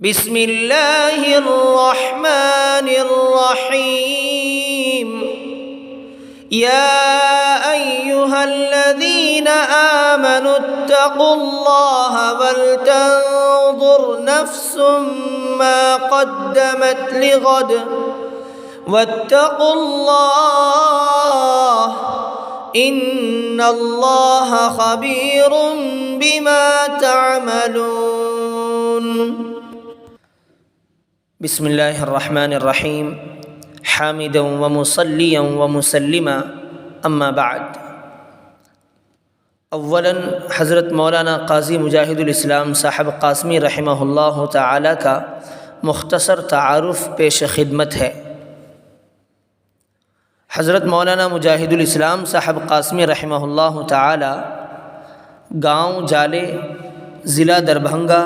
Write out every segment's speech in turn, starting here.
بسم اللہ الرحمن الرحیم یا ایہا الذین آمنوا اتقوا اللہ ولتنظر نفس ما قدمت لغد واتقوا اللہ ان اللہ خبیر بما تعملون۔ بسم اللہ الرحمن الرحیم حامدا ومصلیا ومسلما اما بعد۔ اولا حضرت مولانا قاضی مجاہد الاسلام صاحب قاسمی رحمہ اللہ تعالی کا مختصر تعارف پیش خدمت ہے۔ حضرت مولانا مجاہد الاسلام صاحب قاسمی رحمہ اللہ تعالی گاؤں جالے، ضلع دربھنگا،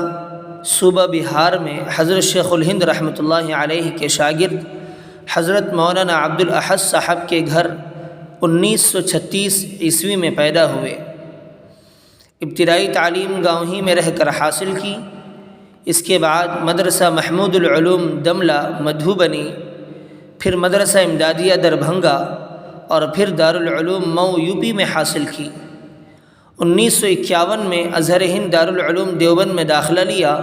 صوبہ بہار میں حضرت شیخ الہند رحمۃ اللہ علیہ کے شاگرد حضرت مولانا عبد الاحد صاحب کے گھر 1936 عیسوی میں پیدا ہوئے۔ ابتدائی تعلیم گاؤں ہی میں رہ کر حاصل کی۔ اس کے بعد مدرسہ محمود العلوم دملہ مدھوبنی، پھر مدرسہ امدادیہ دربھنگا اور پھر دارالعلوم مئو یوپی میں حاصل کی۔ 1951 میں ازہر ہند دارالعلوم دیوبند میں داخلہ لیا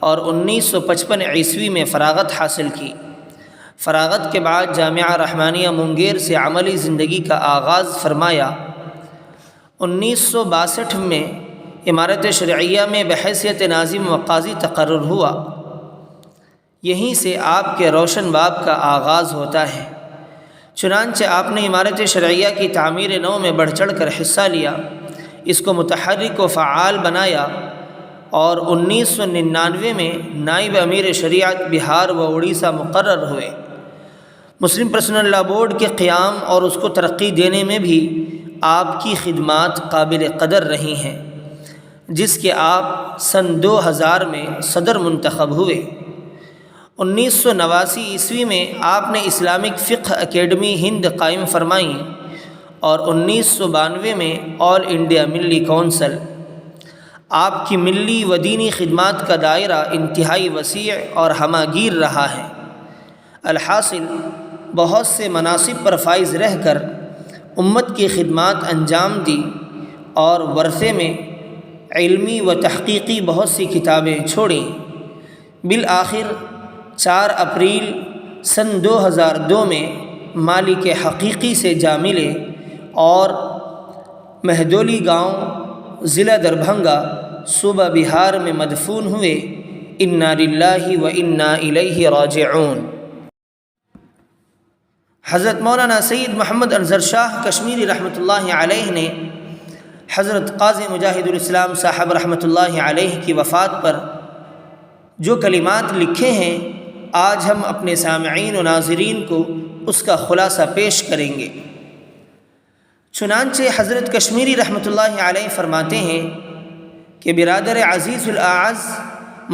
اور 1955 عیسوی میں فراغت حاصل کی۔ فراغت کے بعد جامعہ رحمانیہ مونگیر سے عملی زندگی کا آغاز فرمایا۔ 1962 میں امارت شرعیہ میں بحیثیت ناظم و قاضی تقرر ہوا۔ یہیں سے آپ کے روشن باب کا آغاز ہوتا ہے۔ چنانچہ آپ نے امارت شرعیہ کی تعمیر نو میں بڑھ چڑھ کر حصہ لیا، اس کو متحرک و فعال بنایا اور 1999 میں نائب امیر شریعت بہار و اڑیسہ مقرر ہوئے۔ مسلم پرسنل لا بورڈ کے قیام اور اس کو ترقی دینے میں بھی آپ کی خدمات قابل قدر رہی ہیں، جس کے آپ سن 2000 میں صدر منتخب ہوئے۔ 1989 عیسوی میں آپ نے اسلامک فقہ اکیڈمی ہند قائم فرمائی اور 1992 میں آل انڈیا ملی کونسل۔ آپ کی ملی و دینی خدمات کا دائرہ انتہائی وسیع اور ہمہ گیر رہا ہے۔ الحاصل بہت سے مناصب پر فائز رہ کر امت کی خدمات انجام دی اور ورثے میں علمی و تحقیقی بہت سی کتابیں چھوڑیں۔ بالآخر 4 اپریل سن 2002 میں مالک حقیقی سے جا ملے اور مہدولی گاؤں، ضلع دربھنگا، صوبہ بہار میں مدفون ہوئے۔ انا للہ و انا الیہ راجعون۔ حضرت مولانا سید محمد انظر شاہ کشمیری رحمۃ اللہ علیہ نے حضرت قاضی مجاہد الاسلام صاحب رحمۃ اللہ علیہ کی وفات پر جو کلمات لکھے ہیں، آج ہم اپنے سامعین و ناظرین کو اس کا خلاصہ پیش کریں گے۔ چنانچہ حضرت کشمیری رحمۃ اللہ علیہ فرماتے ہیں کہ برادر عزیز الاعز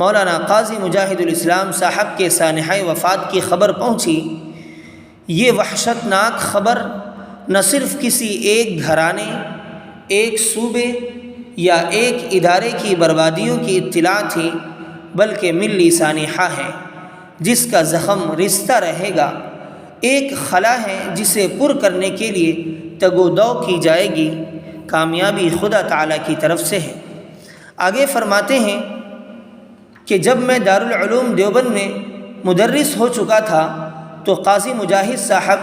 مولانا قاضی مجاہد الاسلام صاحب کے سانحہ وفات کی خبر پہنچی۔ یہ وحشت ناک خبر نہ صرف کسی ایک گھرانے، ایک صوبے یا ایک ادارے کی بربادیوں کی اطلاع تھی، بلکہ ملی سانحہ ہے جس کا زخم رستہ رہے گا، ایک خلا ہے جسے پر کرنے کے لیے تگ و دو کی جائے گی۔ کامیابی خدا تعالیٰ کی طرف سے ہے۔ آگے فرماتے ہیں کہ جب میں دارالعلوم دیوبند میں مدرس ہو چکا تھا تو قاضی مجاہد صاحب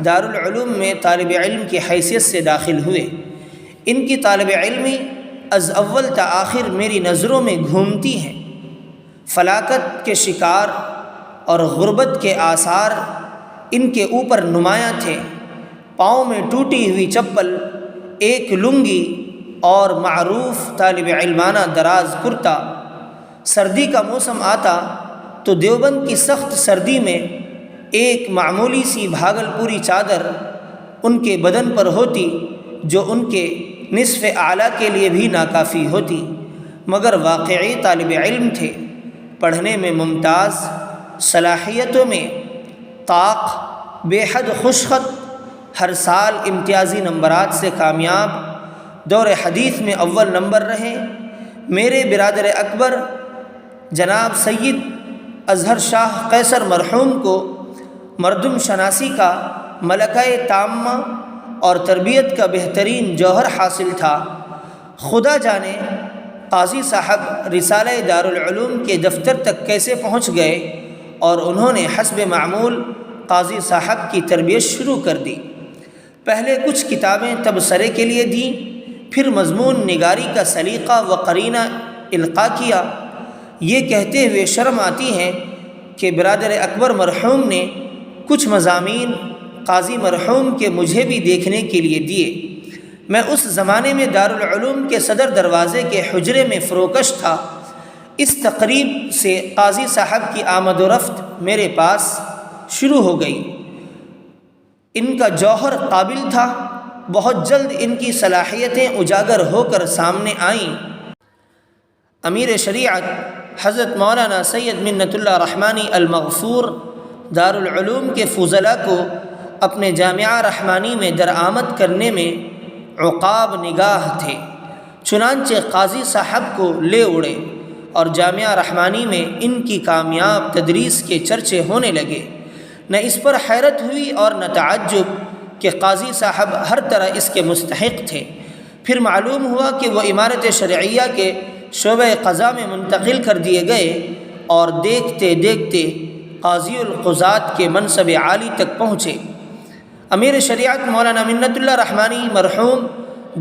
دارالعلوم میں طالب علم کی حیثیت سے داخل ہوئے۔ ان کی طالب علمی از اول تا آخر میری نظروں میں گھومتی ہے۔ فلاکت کے شکار اور غربت کے آثار ان کے اوپر نمایاں تھے۔ پاؤں میں ٹوٹی ہوئی چپل، ایک لنگی اور معروف طالب علمانہ دراز کرتا۔ سردی کا موسم آتا تو دیوبند کی سخت سردی میں ایک معمولی سی بھاگل پوری چادر ان کے بدن پر ہوتی، جو ان کے نصف اعلیٰ کے لیے بھی ناکافی ہوتی، مگر واقعی طالب علم تھے، پڑھنے میں ممتاز، صلاحیتوں میں طاق، بے حد خوش خط، ہر سال امتیازی نمبرات سے کامیاب، دور حدیث میں اول نمبر رہے۔ میرے برادر اکبر جناب سید اظہر شاہ قیصر مرحوم کو مردم شناسی کا ملکہ تامہ اور تربیت کا بہترین جوہر حاصل تھا۔ خدا جانے قاضی صاحب رسالہ دارالعلوم کے دفتر تک کیسے پہنچ گئے اور انہوں نے حسب معمول قاضی صاحب کی تربیت شروع کر دی۔ پہلے کچھ کتابیں تبصرے کے لیے دیں، پھر مضمون نگاری کا سلیقہ و قرینہ القاء کیا۔ یہ کہتے ہوئے شرم آتی ہے کہ برادر اکبر مرحوم نے کچھ مضامین قاضی مرحوم کے مجھے بھی دیکھنے کے لیے دیے۔ میں اس زمانے میں دارالعلوم کے صدر دروازے کے حجرے میں فروکش تھا۔ اس تقریب سے قاضی صاحب کی آمد و رفت میرے پاس شروع ہو گئی۔ ان کا جوہر قابل تھا، بہت جلد ان کی صلاحیتیں اجاگر ہو کر سامنے آئیں۔ امیر شریعت حضرت مولانا سید منت اللہ رحمانی المغفور دارالعلوم کے فضلاء کو اپنے جامعہ رحمانی میں درآمد کرنے میں عقاب نگاہ تھے، چنانچہ قاضی صاحب کو لے اڑے اور جامعہ رحمانی میں ان کی کامیاب تدریس کے چرچے ہونے لگے۔ نہ اس پر حیرت ہوئی اور نہ تعجب کہ قاضی صاحب ہر طرح اس کے مستحق تھے۔ پھر معلوم ہوا کہ وہ امارت شرعیہ کے شعبہ قضاء میں منتقل کر دیے گئے اور دیکھتے دیکھتے قاضی القضات کے منصب عالی تک پہنچے۔ امیر شریعت مولانا منت اللہ رحمانی مرحوم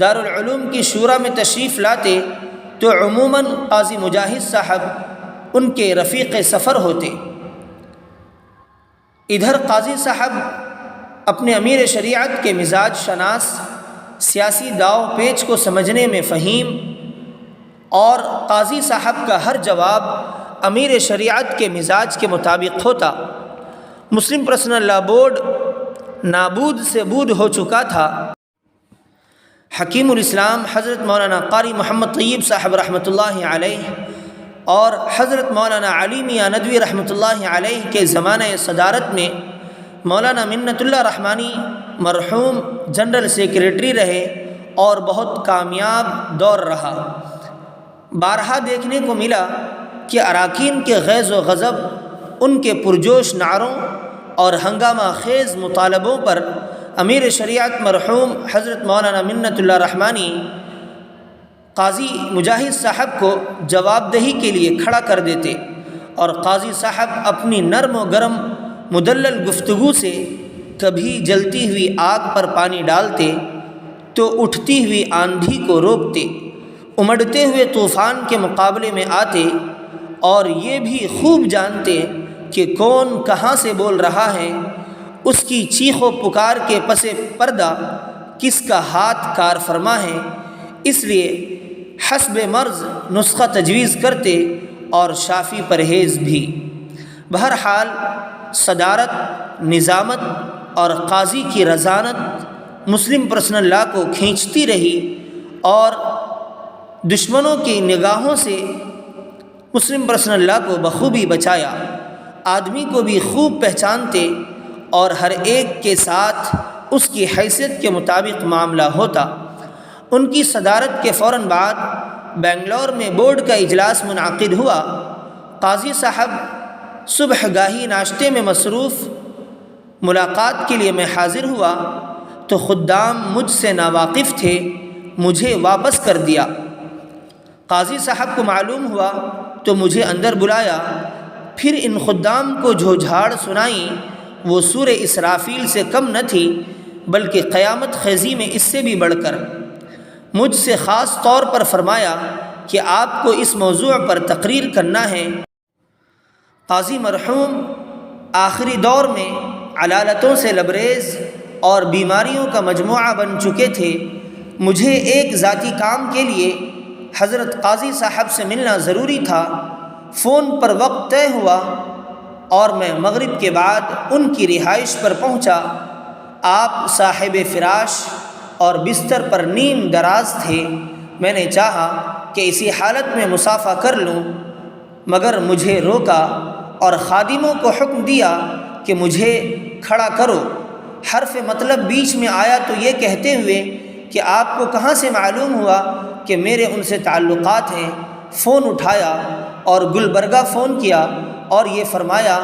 دارالعلوم کی شورا میں تشریف لاتے تو عموماً قاضی مجاہد صاحب ان کے رفیق سفر ہوتے۔ ادھر قاضی صاحب اپنے امیر شریعت کے مزاج شناس، سیاسی داؤ پیچ کو سمجھنے میں فہیم، اور قاضی صاحب کا ہر جواب امیر شریعت کے مزاج کے مطابق ہوتا۔ مسلم پرسنل لا بورڈ نابود سے بود ہو چکا تھا۔ حکیم الاسلام حضرت مولانا قاری محمد طیب صاحب رحمۃ اللہ علیہ اور حضرت مولانا علی میاں ندوی رحمۃ اللہ علیہ کے زمانہ صدارت میں مولانا منت اللہ رحمانی مرحوم جنرل سیکریٹری رہے اور بہت کامیاب دور رہا۔ بارہا دیکھنے کو ملا کہ اراکین کے غیظ و غضب، ان کے پرجوش نعروں اور ہنگامہ خیز مطالبوں پر امیر شریعت مرحوم حضرت مولانا منت اللہ رحمانی قاضی مجاہد صاحب کو جواب دہی کے لیے کھڑا کر دیتے، اور قاضی صاحب اپنی نرم و گرم مدلل گفتگو سے کبھی جلتی ہوئی آگ پر پانی ڈالتے تو اٹھتی ہوئی آندھی کو روکتے، امڑتے ہوئے طوفان کے مقابلے میں آتے، اور یہ بھی خوب جانتے کہ کون کہاں سے بول رہا ہے، اس کی چیخ و پکار کے پس پردہ کس کا ہاتھ کار فرما ہے۔ اس لیے حسب مرض نسخہ تجویز کرتے اور شافی پرہیز بھی۔ بہرحال صدارت، نظامت اور قاضی کی رضانت مسلم پرسنل لا کو کھینچتی رہی اور دشمنوں کی نگاہوں سے مسلم پرسنل لا کو بخوبی بچایا۔ آدمی کو بھی خوب پہچانتے اور ہر ایک کے ساتھ اس کی حیثیت کے مطابق معاملہ ہوتا۔ ان کی صدارت کے فوراً بعد بنگلور میں بورڈ کا اجلاس منعقد ہوا۔ قاضی صاحب صبح گاہی ناشتے میں مصروف، ملاقات کے لیے میں حاضر ہوا تو خدام مجھ سے ناواقف تھے، مجھے واپس کر دیا۔ قاضی صاحب کو معلوم ہوا تو مجھے اندر بلایا، پھر ان خدام کو جو جھاڑ سنائیں وہ سورہ اسرافیل سے کم نہ تھی، بلکہ قیامت خیزی میں اس سے بھی بڑھ کر۔ مجھ سے خاص طور پر فرمایا کہ آپ کو اس موضوع پر تقریر کرنا ہے۔ قاضی مرحوم آخری دور میں علالتوں سے لبریز اور بیماریوں کا مجموعہ بن چکے تھے۔ مجھے ایک ذاتی کام کے لیے حضرت قاضی صاحب سے ملنا ضروری تھا۔ فون پر وقت طے ہوا اور میں مغرب کے بعد ان کی رہائش پر پہنچا۔ آپ صاحب فراش اور بستر پر نیم دراز تھے۔ میں نے چاہا کہ اسی حالت میں مصافحہ کر لوں، مگر مجھے روکا اور خادموں کو حکم دیا کہ مجھے کھڑا کرو۔ حرف مطلب بیچ میں آیا تو یہ کہتے ہوئے کہ آپ کو کہاں سے معلوم ہوا کہ میرے ان سے تعلقات ہیں؟ فون اٹھایا اور گلبرگہ فون کیا اور یہ فرمایا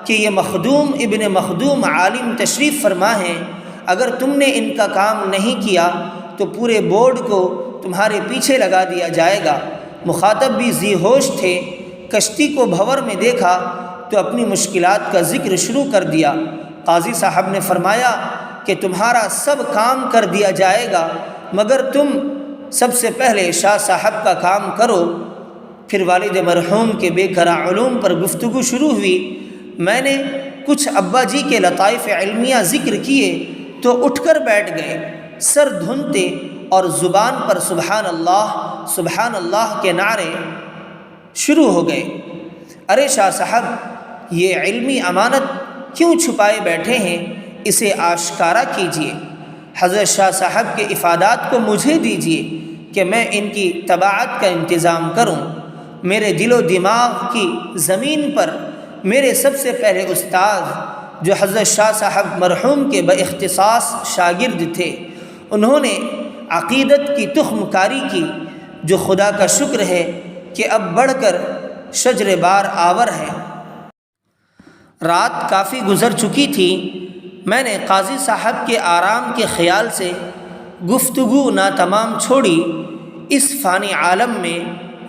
کہ یہ مخدوم ابن مخدوم عالم تشریف فرما ہیں، اگر تم نے ان کا کام نہیں کیا تو پورے بورڈ کو تمہارے پیچھے لگا دیا جائے گا۔ مخاطب بھی ذی ہوش تھے، کشتی کو بھنور میں دیکھا تو اپنی مشکلات کا ذکر شروع کر دیا۔ قاضی صاحب نے فرمایا کہ تمہارا سب کام کر دیا جائے گا مگر تم سب سے پہلے شاہ صاحب کا کام کرو۔ پھر والد مرحوم کے بے کرا علوم پر گفتگو شروع ہوئی۔ میں نے کچھ ابا جی کے لطائف علمیہ ذکر کیے تو اٹھ کر بیٹھ گئے، سر دھنتے اور زبان پر سبحان اللہ کے نعرے شروع ہو گئے۔ ارے شاہ صاحب، یہ علمی امانت کیوں چھپائے بیٹھے ہیں؟ اسے آشکارا کیجیے۔ حضرت شاہ صاحب کے افادات کو مجھے دیجیے کہ میں ان کی طباعت کا انتظام کروں۔ میرے دل و دماغ کی زمین پر میرے سب سے پہلے استاد جو حضرت شاہ صاحب مرحوم کے باختصاص شاگرد تھے، انہوں نے عقیدت کی تخم کاری کی، جو خدا کا شکر ہے کہ اب بڑھ کر شجر بار آور ہے۔ رات کافی گزر چکی تھی۔ میں نے قاضی صاحب کے آرام کے خیال سے گفتگو ناتمام چھوڑی۔ اس فانی عالم میں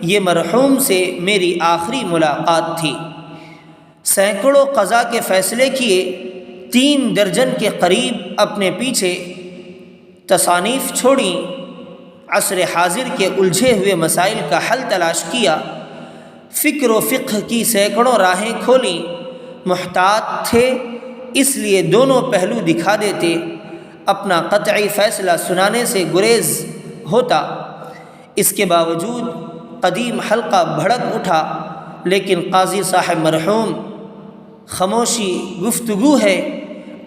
یہ مرحوم سے میری آخری ملاقات تھی۔ سینکڑوں قضا کے فیصلے کیے، 3 درجن کے قریب اپنے پیچھے تصانیف چھوڑیں، عصر حاضر کے الجھے ہوئے مسائل کا حل تلاش کیا، فکر و فقہ کی سینکڑوں راہیں کھولیں۔ محتاط تھے اس لیے دونوں پہلو دکھا دیتے، اپنا قطعی فیصلہ سنانے سے گریز ہوتا۔ اس کے باوجود قدیم حلقہ بھڑک اٹھا، لیکن قاضی صاحب مرحوم خاموشی گفتگو ہے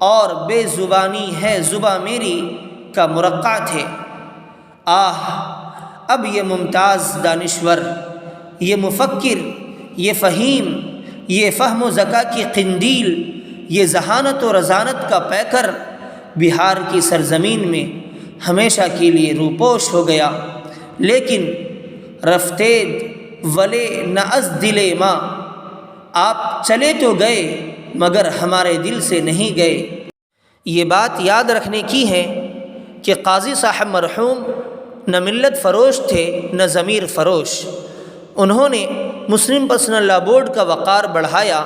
اور بے زبانی ہے زباں میری کا مرقع تھے۔ اب یہ ممتاز دانشور، یہ مفکر، یہ فہیم، یہ فہم و ذکا کی قندیل، یہ ذہانت و رزانت کا پیکر بہار کی سرزمین میں ہمیشہ کے لیے روپوش ہو گیا۔ لیکن رفتید ولے نہ از دل ماں، آپ چلے تو گئے مگر ہمارے دل سے نہیں گئے۔ یہ بات یاد رکھنے کی ہے کہ قاضی صاحب مرحوم نہ ملت فروش تھے نہ ضمیر فروش۔ انہوں نے مسلم پرسنل لا بورڈ کا وقار بڑھایا،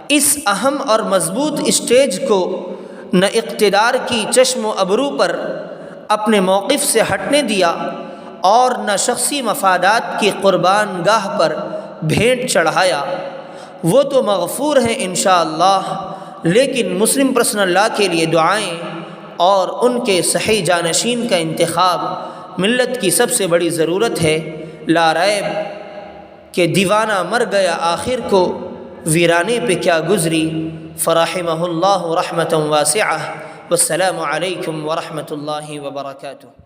اس اہم اور مضبوط اسٹیج کو نہ اقتدار کی چشم و ابرو پر اپنے موقف سے ہٹنے دیا اور نہ شخصی مفادات کی قربان گاہ پر بھیٹ چڑھایا۔ وہ تو مغفور ہیں انشاءاللہ، لیکن مسلم پرسنل لا کے لیے دعائیں اور ان کے صحیح جانشین کا انتخاب ملت کی سب سے بڑی ضرورت ہے۔ لا ریب کہ دیوانہ مر گیا آخر کو، ویرانے پہ کیا گزری، فرحمہ اللہ رحمۃ واسعہ۔ والسلام علیکم ورحمۃ اللہ وبرکاتہ۔